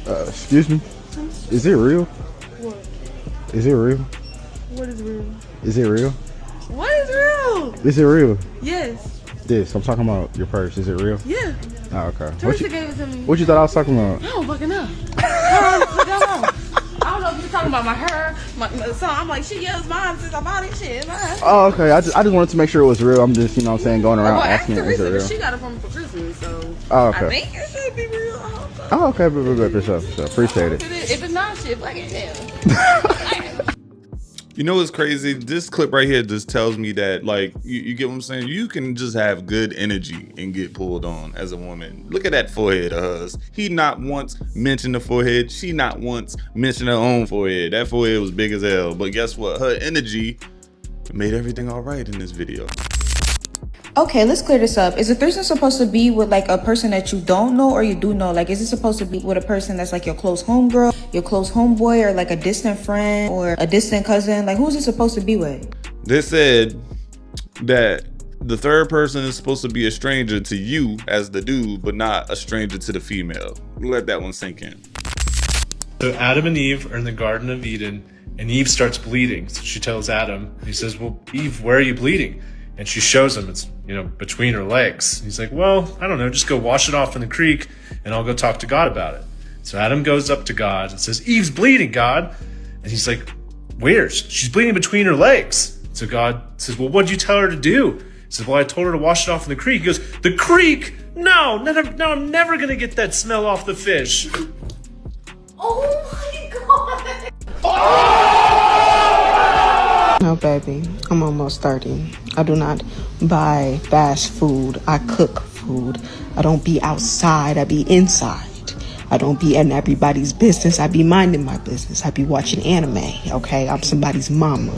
Excuse me. Is it real? What? Is it real? What is real? Is it real? What is real? Is it real? Yes. This. I'm talking about your purse. Is it real? Yeah. Oh, okay. Teresa gave it to me. What you thought I was talking about? I don't fucking know. I don't know if you're talking about my hair, my son. I'm like, shit, yeah, it's mine since I bought it. Shit, it's mine. Oh, okay. I just wanted to make sure it was real. I'm just, you know what I'm saying, going around asking Teresa, is it real? she got it from me for Christmas, so Oh, okay. I think it should be real. I hope so. Oh, okay. Good. For sure. Appreciate it. If it's not, shit, black as hell. You know what's crazy? This clip right here just tells me that, like, you get what I'm saying? You can just have good energy and get pulled on as a woman. Look at that forehead of hers. He not once mentioned the forehead. She not once mentioned her own forehead. That forehead was big as hell. But guess what? Her energy made everything all right in this video. Okay, let's clear this up. Is a threesome supposed to be with like a person that you don't know or you do know? Like, is it supposed to be with a person that's like your close homegirl, your close homeboy, or like a distant friend or a distant cousin? Like, who's it supposed to be with? They said that the third person is supposed to be a stranger to you as the dude, but not a stranger to the female. Let that one sink in. So Adam and Eve are in the Garden of Eden, and Eve starts bleeding. So she tells Adam, he says, well, Eve, where are you bleeding? And she shows him it's, between her legs. He's like, well, I don't know, just go wash it off in the creek and I'll go talk to God about it. So Adam goes up to God and says, Eve's bleeding, God. And he's like, where? She's bleeding between her legs. So God says, well, what'd you tell her to do? He says, well, I told her to wash it off in the creek. He goes, the creek? No, I'm never going to get that smell off the fish. Oh my God. No, baby, I'm almost 30. I do not buy fast food. I cook food. I don't be outside. I be inside. I don't be in everybody's business. I be minding my business. I be watching anime, okay? I'm somebody's mama.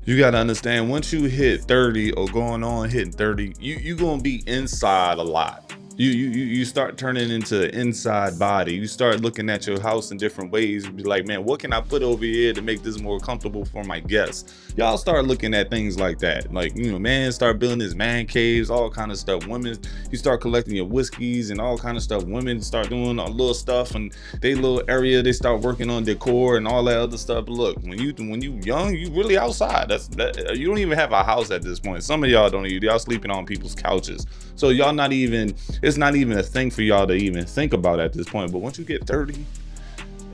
You got to understand, once you hit 30 or going on hitting 30, you going to be inside a lot. You start turning into an inside body. You start looking at your house in different ways and be like, man, what can I put over here to make this more comfortable for my guests? Y'all start looking at things like that. Like, man start building his man caves, all kind of stuff. Women, you start collecting your whiskeys and all kind of stuff. Women start doing a little stuff and they little area, they start working on decor and all that other stuff. But look, when you young, you really outside. You don't even have a house at this point. Some of y'all don't even, y'all sleeping on people's couches. So y'all not even, it's not even a thing for y'all to even think about at this point. But once you get 30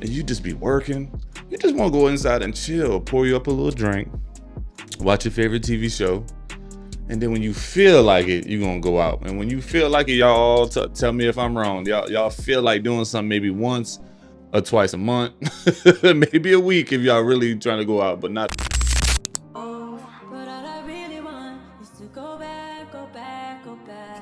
and you just be working, you just want to go inside and chill, pour you up a little drink, watch your favorite TV show, and then when you feel like it, you're gonna go out. And when you feel like it, y'all all tell me if I'm wrong, y'all feel like doing something maybe once or twice a month, maybe a week if y'all really trying to go out, but not.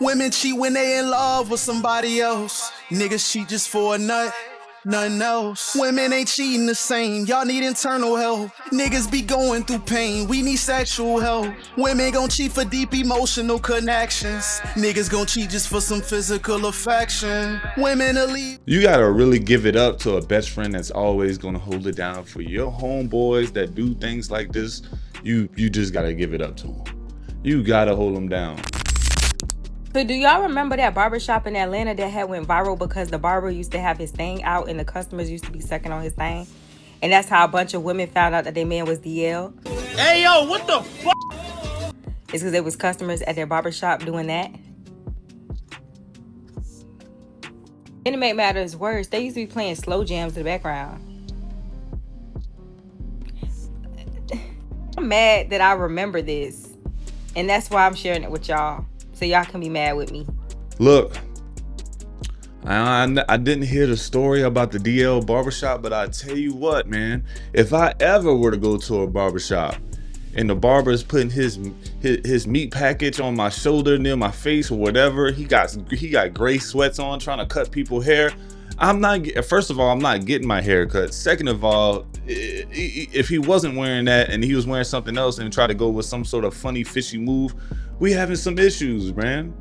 Women cheat when they in love with somebody else. Niggas cheat just for a nut, nothing else. Women ain't cheating the same, y'all need internal help. Niggas be going through pain, we need sexual help. Women gon' cheat for deep emotional connections. Niggas gon' cheat just for some physical affection. Women will leave. You gotta really give it up to a best friend that's always gonna hold it down for your homeboys that do things like this. You just gotta give it up to them. You gotta hold them down. So do y'all remember that barbershop in Atlanta that had went viral because the barber used to have his thing out and the customers used to be sucking on his thing? And that's how a bunch of women found out that their man was DL. Hey yo, what the fuck? It's because there was customers at their barbershop doing that. And to make matters worse, they used to be playing slow jams in the background. I'm mad that I remember this. And that's why I'm sharing it with y'all. So y'all can be mad with me. Look, I didn't hear the story about the DL barbershop, but I tell you what, man, if I ever were to go to a barbershop and the barber is putting his meat package on my shoulder near my face or whatever, he got gray sweats on trying to cut people's hair, first of all, I'm not getting my hair cut. Second of all, if he wasn't wearing that and he was wearing something else and tried to go with some sort of funny fishy move, we having some issues, man.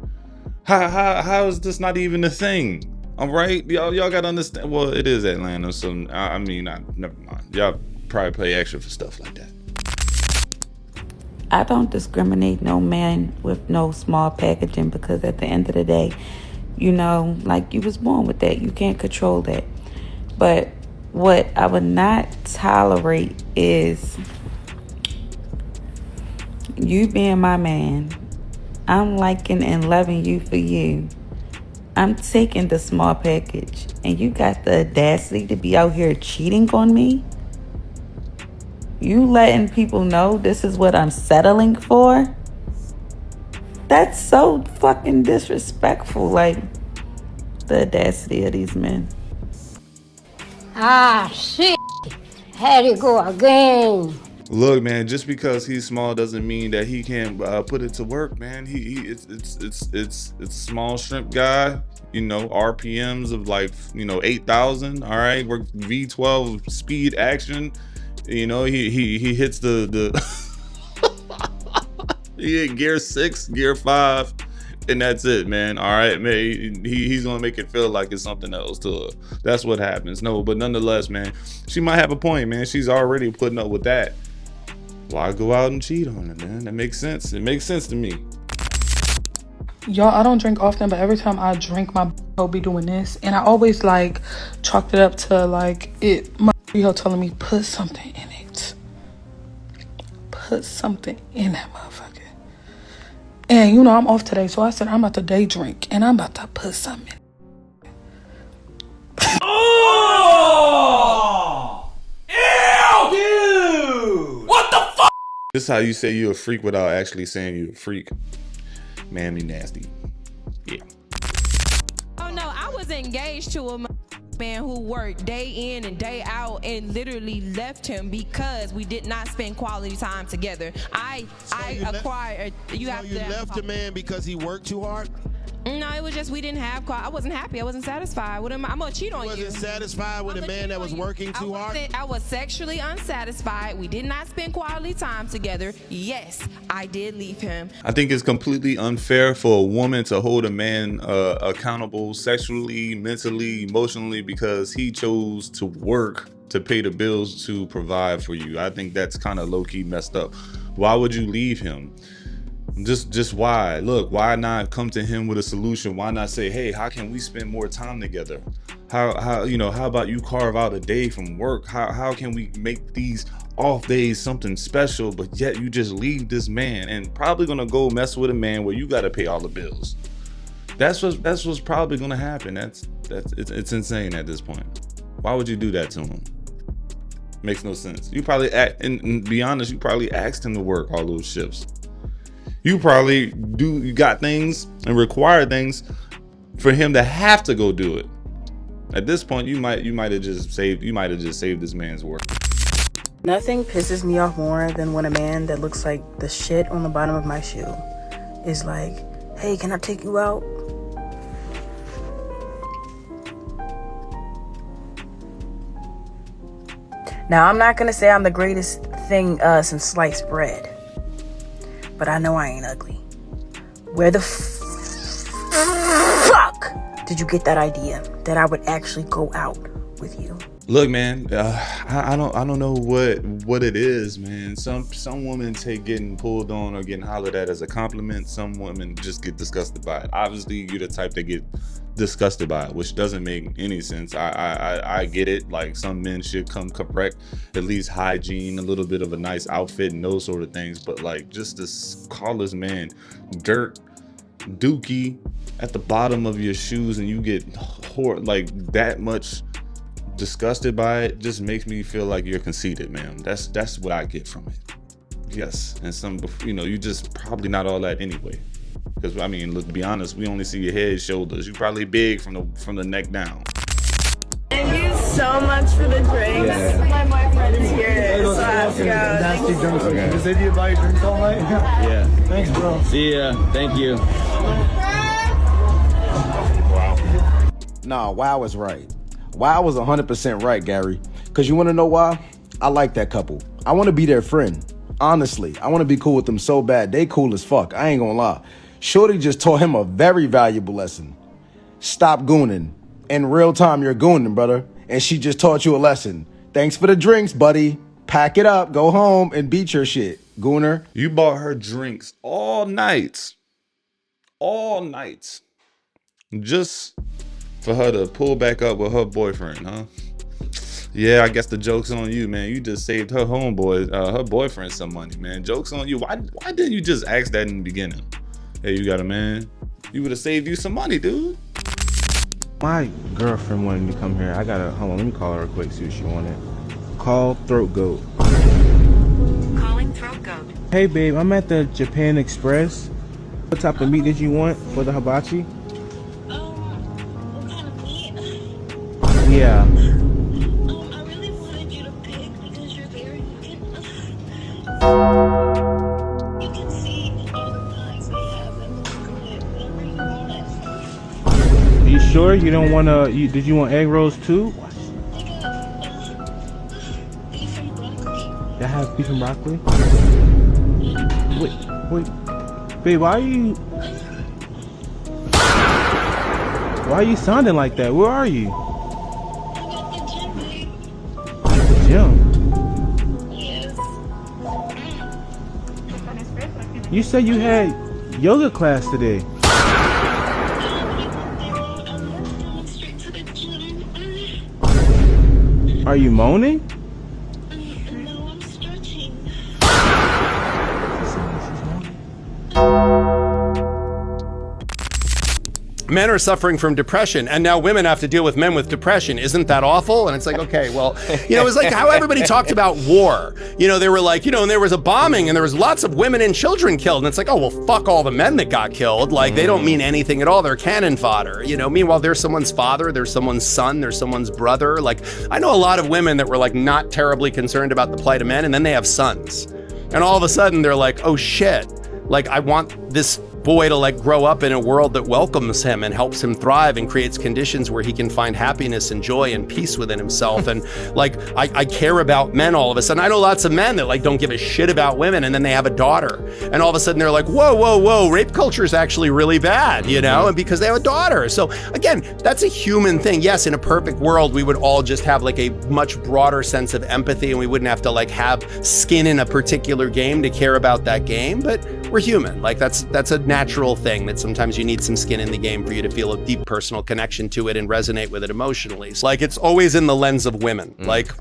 How is this not even a thing? All right, y'all gotta understand. Well, it is Atlanta, so never mind. Y'all probably pay extra for stuff like that. I don't discriminate no man with no small packaging because at the end of the day, like you was born with that. You can't control that. But what I would not tolerate is you being my man. I'm liking and loving you for you. I'm taking the small package, and you got the audacity to be out here cheating on me? You letting people know this is what I'm settling for? That's so fucking disrespectful. Like, the audacity of these men. Ah, shit. Had it go again. Look, man, just because he's small doesn't mean that he can't put it to work, man. It's a small shrimp guy, you know, RPMs of like, you know, 8,000. All right, we're V12 speed action. You know, he hits the he hit gear 6, gear 5, and that's it, man. All right, man. He's gonna make it feel like it's something else to her. That's what happens. No, but nonetheless, man, she might have a point, man. She's already putting up with that. Why go out and cheat on it, man? That makes sense. It makes sense to me. Y'all, I don't drink often, but every time I drink, my will be doing this, and I always like chalked it up to like it. My hoe telling me put something in it. Put something in that motherfucker. And you know I'm off today, so I said I'm about to day drink, and I'm about to put something in. Oh! Ew! Dude! What the fuck? This is how you say you're a freak without actually saying you're a freak. Manly nasty. Yeah. Oh no, I was engaged to a man who worked day in and day out and literally left him because we did not spend quality time together. You left a man because he worked too hard? No, it was just we didn't have I wasn't happy. I wasn't satisfied with him. I'm gonna cheat on you. Wasn't satisfied with a man that was working too hard? I was sexually unsatisfied. We did not spend quality time together. Yes, I did leave him. I think it's completely unfair for a woman to hold a man accountable sexually, mentally, emotionally because he chose to work to pay the bills to provide for you. I think that's kind of low-key messed up. Why would you leave him? Just why? Look, why not come to him with a solution? Why not say, hey, how can we spend more time together? How about you carve out a day from work? How can we make these off days something special, but yet you just leave this man and probably gonna go mess with a man where you gotta pay all the bills. That's what's probably gonna happen. It's insane at this point. Why would you do that to him? Makes no sense. You probably and be honest, you probably asked him to work all those shifts. You probably you got things and require things for him to have to go do it. At this point, you might have just saved this man's work. Nothing pisses me off more than when a man that looks like the shit on the bottom of my shoe is like, hey, can I take you out? Now, I'm not gonna say I'm the greatest thing since sliced bread, but I know I ain't ugly. Where the fuck did you get that idea that I would actually go out with you? Look, man, I don't know what it is, man. Some women take getting pulled on or getting hollered at as a compliment. Some women just get disgusted by it. Obviously, you're the type that get disgusted by it, which doesn't make any sense. I get it. Like, some men should come correct, at least hygiene, a little bit of a nice outfit and those sort of things. But like, just to call this man dirt, dookie at the bottom of your shoes, and you get like that much disgusted by it, just makes me feel like you're conceited, man. That's what I get from it. Yes, and you just probably not all that anyway. Because I mean, look, to be honest, we only see your head, shoulders. You're probably big from the neck down. Thank you so much for the drinks. Yeah. My boyfriend is here, so I have to go. Nasty drinks. Okay. Does India buy you drinks all night? Yeah. Thanks, bro. See ya. Thank you. Wow. Nah, Wow is right. Wow was 100% right, Gary. Because you want to know why? I like that couple. I want to be their friend. Honestly, I want to be cool with them so bad. They cool as fuck. I ain't gonna lie. Shorty just taught him a very valuable lesson. Stop gooning. In real time, you're gooning, brother. And she just taught you a lesson. Thanks for the drinks, buddy. Pack it up, go home, and beat your shit, gooner. You bought her drinks all night. All night. Just for her to pull back up with her boyfriend, huh? Yeah, I guess the joke's on you, man. You just saved her homeboy, her boyfriend some money, man. Joke's on you. Why didn't you just ask that in the beginning? Hey, you got a man? You would have saved you some money, dude. My girlfriend wanted me to come here. Hold on, let me call her real quick, see what she wanted. Call Throat Goat. Calling Throat Goat. Hey babe, I'm at the Japan Express. What type of meat did you want for the hibachi? What kind of meat? Yeah. I really wanted you to pick because you're very, you can see all the kinds they have and whatever you want. Are you sure you don't want to, did you want egg rolls too? Beef and broccoli. Y'all have beef and broccoli? Wait. Babe, why are you sounding like that? Where are you? At the gym. Yes. You said you had yoga class today. Are you moaning? No, I'm stretching. Men are suffering from depression, and now women have to deal with men with depression. Isn't that awful? And it's like, okay, well, it was like how everybody talked about war. They were like, and there was a bombing and there was lots of women and children killed. And it's like, oh, well, fuck all the men that got killed. Like, they don't mean anything at all. They're cannon fodder. Meanwhile, there's someone's father, there's someone's son, there's someone's brother. Like, I know a lot of women that were like not terribly concerned about the plight of men, and then they have sons. And all of a sudden they're like, oh shit, like I want this boy to like grow up in a world that welcomes him and helps him thrive and creates conditions where he can find happiness and joy and peace within himself. And like, I care about men all of a sudden. I know lots of men that like don't give a shit about women, and then they have a daughter and all of a sudden they're like, whoa, rape culture is actually really bad, and because they have a daughter. So again, that's a human thing. Yes, in a perfect world, we would all just have like a much broader sense of empathy, and we wouldn't have to like have skin in a particular game to care about that game, but we're human. Like that's a natural thing that sometimes you need some skin in the game for you to feel a deep personal connection to it and resonate with it emotionally. So, like, it's always in the lens of women. Like,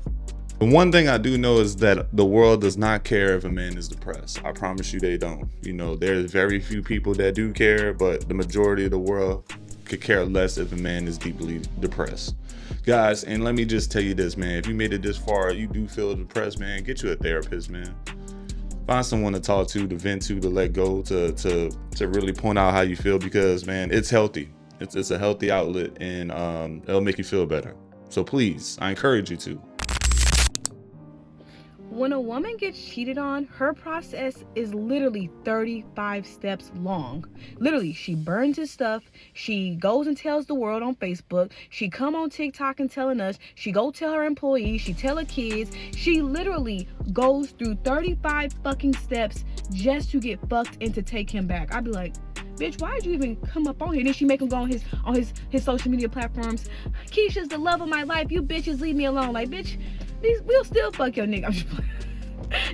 the one thing I do know is that the world does not care if a man is depressed. I promise you they don't. There's very few people that do care, but the majority of the world could care less if a man is deeply depressed. Guys, and let me just tell you this, man. If you made it this far, you do feel depressed, man, get you a therapist, man. Find someone to talk to vent to let go, to really point out how you feel, because, man, it's healthy. It's a healthy outlet, and it'll make you feel better. So please, I encourage you to. When a woman gets cheated on, her process is literally 35 steps long. Literally, she burns his stuff. She goes and tells the world on Facebook. She come on TikTok and telling us. She go tell her employees. She tell her kids. She literally goes through 35 fucking steps just to get fucked and to take him back. I'd be like, bitch, why did you even come up on here? Then she make him go on his social media platforms. Keisha's the love of my life. You bitches leave me alone. Like, bitch, we'll still fuck your nigga. I'm just playing.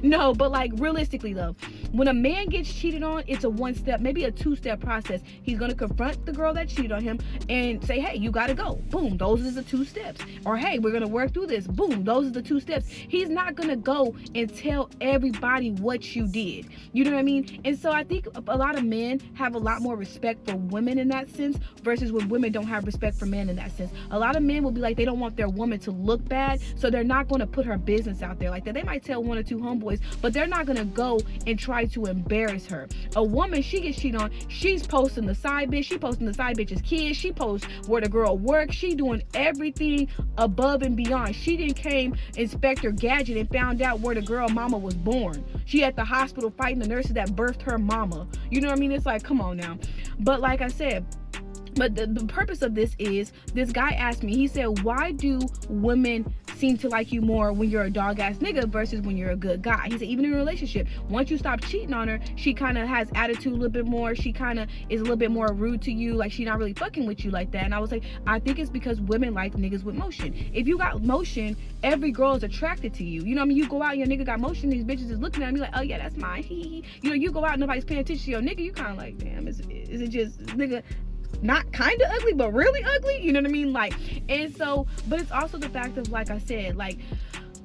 No, but like realistically though, when a man gets cheated on, it's a one-step, maybe a two-step process. He's gonna confront the girl that cheated on him and say, hey, you gotta go. Boom, those are the two steps. Or hey, we're gonna work through this. Boom, those are the two steps. He's not gonna go and tell everybody what you did. You know what I mean? And so I think a lot of men have a lot more respect for women in that sense versus when women don't have respect for men in that sense. A lot of men will be like, they don't want their woman to look bad, so they're not gonna put her business out there like that. They might tell one or two homeboys, but they're not gonna go and try to embarrass her. A woman, she gets cheated on, she's posting the side bitch, she posting the side bitch's kids, she posts where the girl works, she doing everything above and beyond. She didn't came Inspector Gadget and found out where the girl mama was born. She at the hospital fighting the nurses that birthed her mama. You know what I mean? It's like, come on now. But like I said, but the purpose of this is, this guy asked me, he said, why do women seem to like you more when you're a dog ass nigga versus when you're a good guy? He said, even in a relationship, once you stop cheating on her, she kind of has attitude a little bit more. She kind of is a little bit more rude to you. Like, she not really fucking with you like that. And I was like, I think it's because women like niggas with motion. If you got motion, every girl is attracted to you. You know what I mean? You go out and your nigga got motion, these bitches is looking at me like, oh yeah, that's mine. You know, you go out and nobody's paying attention to your nigga, you kind of like, damn, is it just, nigga, not kind of ugly, but really ugly. You know what I mean? Like, and so, but it's also the fact of, like I said, like,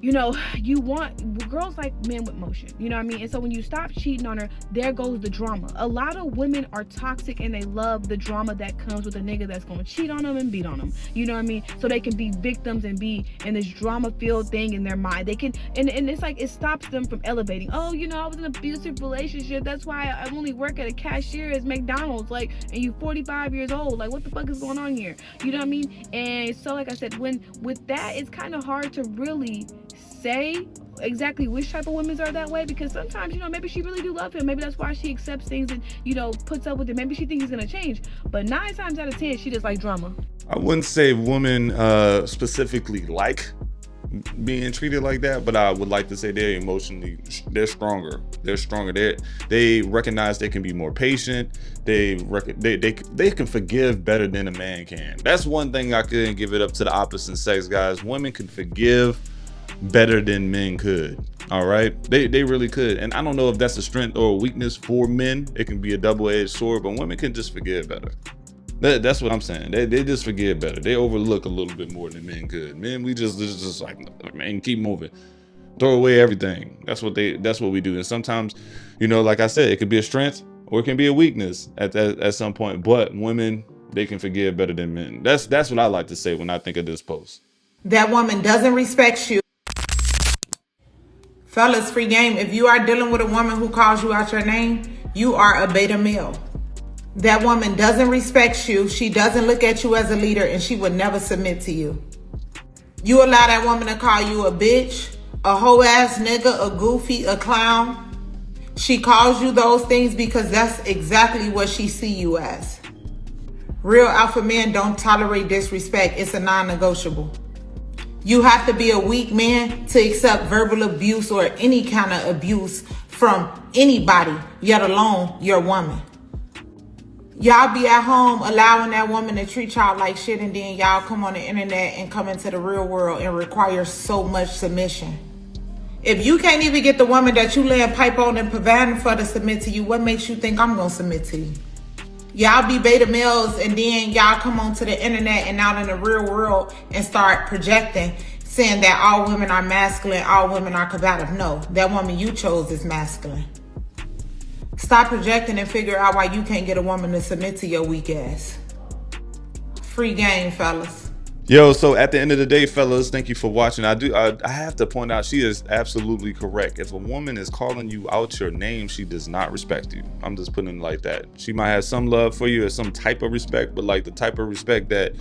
you know, you want girls like men with motion, you know what I mean? And so when you stop cheating on her, there goes the drama. A lot of women are toxic and they love the drama that comes with a nigga that's gonna cheat on them and beat on them, you know what I mean? So they can be victims and be in this drama filled thing in their mind. They can, and it's like, it stops them from elevating. Oh, you know, I was in an abusive relationship, that's why I only work at a cashier at McDonald's, like, and you 45 years old, like, what the fuck is going on here? You know what I mean? And so, like I said, with that, it's kind of hard to really say exactly which type of women are that way, because sometimes, you know, maybe she really do love him, maybe that's why she accepts things and, you know, puts up with it, maybe she thinks he's gonna change, but 9 times out of 10 she just like drama. I wouldn't say women specifically like being treated like that, but I would like to say they're stronger. They recognize they can be more patient. They can forgive better than a man can. That's one thing I couldn't give it up to the opposite sex, guys. Women can forgive better than men could. All right, they really could. And I don't know if that's a strength or a weakness for men. It can be a double-edged sword, but women can just forgive better. That's what I'm saying. They just forgive better. They overlook a little bit more than men could. Men, we just like, man, keep moving, throw away everything. That's what we do. And sometimes, you know, like I said, it could be a strength or it can be a weakness at some point. But women, they can forgive better than men. That's what I like to say when I think of this post. That woman doesn't respect you. Fellas, free game. If you are dealing with a woman who calls you out your name, you are a beta male. That woman doesn't respect you. She doesn't look at you as a leader, and she would never submit to you. You allow that woman to call you a bitch, a hoe ass nigga, a goofy, a clown. She calls you those things because that's exactly what she see you as. Real alpha men don't tolerate disrespect. It's a non-negotiable. You have to be a weak man to accept verbal abuse or any kind of abuse from anybody, yet alone your woman. Y'all be at home allowing that woman to treat y'all like shit, and then y'all come on the internet and come into the real world and require so much submission. If you can't even get the woman that you laying pipe on and providing for to submit to you, what makes you think I'm gonna submit to you? Y'all be beta males and then y'all come onto the internet and out in the real world and start projecting, saying that all women are masculine, all women are combative. No, that woman you chose is masculine. Stop projecting and figure out why you can't get a woman to submit to your weak ass. Free game, fellas. Yo, so at the end of the day, fellas, thank you for watching. I have to point out, she is absolutely correct. If a woman is calling you out your name, she does not respect you. I'm just putting it like that. She might have some love for you or some type of respect, but like the type of respect that,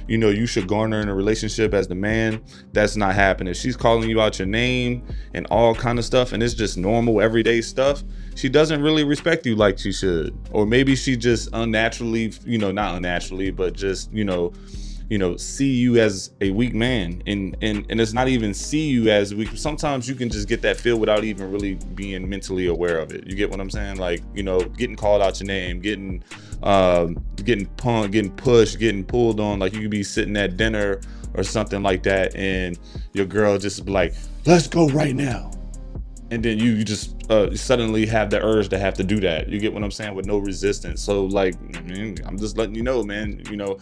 you know, you should garner in a relationship as the man, that's not happening. If she's calling you out your name and all kind of stuff, and it's just normal everyday stuff, she doesn't really respect you like she should. Or maybe she just unnaturally, you know, not unnaturally, but just, you know, see you as a weak man, and it's not even see you as weak. Sometimes you can just get that feel without even really being mentally aware of it. You get what I'm saying? Like, you know, getting called out your name, getting punked, getting pushed, getting pulled on. Like, you could be sitting at dinner or something like that, and your girl just be like, let's go right now. And then you just suddenly have the urge to have to do that. You get what I'm saying? With no resistance. So like, I mean, I'm just letting you know, man, you know,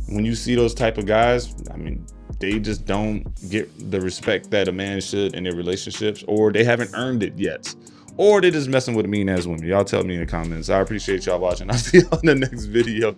when you see those type of guys, I mean, they just don't get the respect that a man should in their relationships, or they haven't earned it yet, or they're just messing with mean ass women. Y'all tell me in the comments. I appreciate y'all watching. I'll see you on the next video.